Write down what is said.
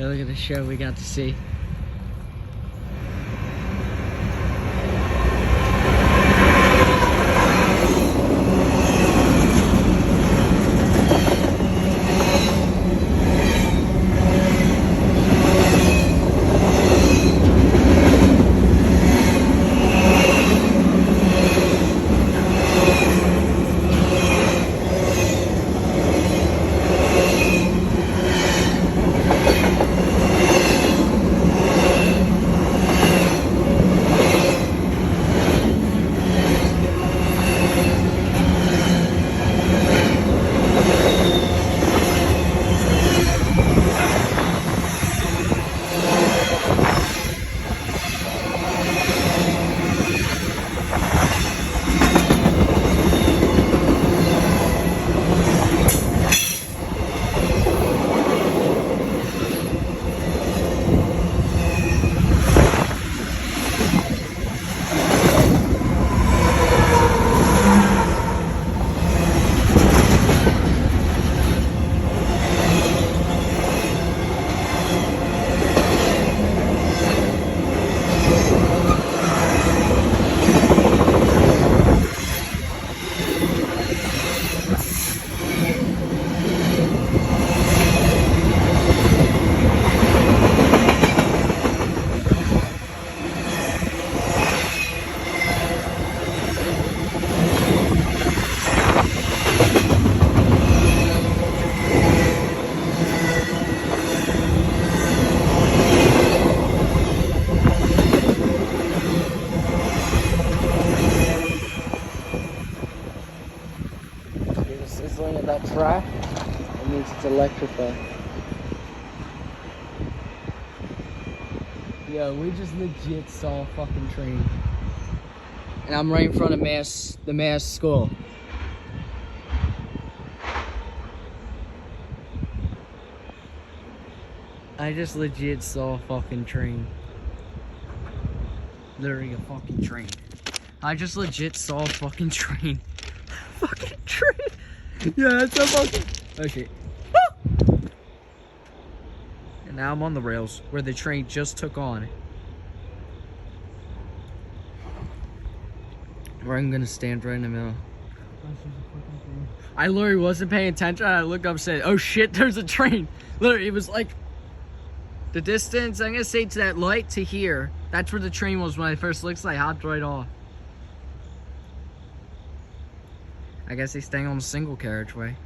Yeah, look at the show we got to see. The sizzling of that track, it means it's electrified. Yo, we just legit saw a fucking train. And I'm right in front of the Mass School. I just legit saw a fucking train. Literally a fucking train. I just legit saw a fucking train. Fucking train. Yeah, it's a fucking. Oh shit. And now I'm on the rails where the train just took on. Where I'm gonna stand right in the middle. I literally wasn't paying attention. I looked up and said, oh shit, there's a train. Literally, it was like the distance, I'm gonna say to that light to here. That's where the train was when I first looked, so I hopped right off. I guess he's staying on the single carriageway.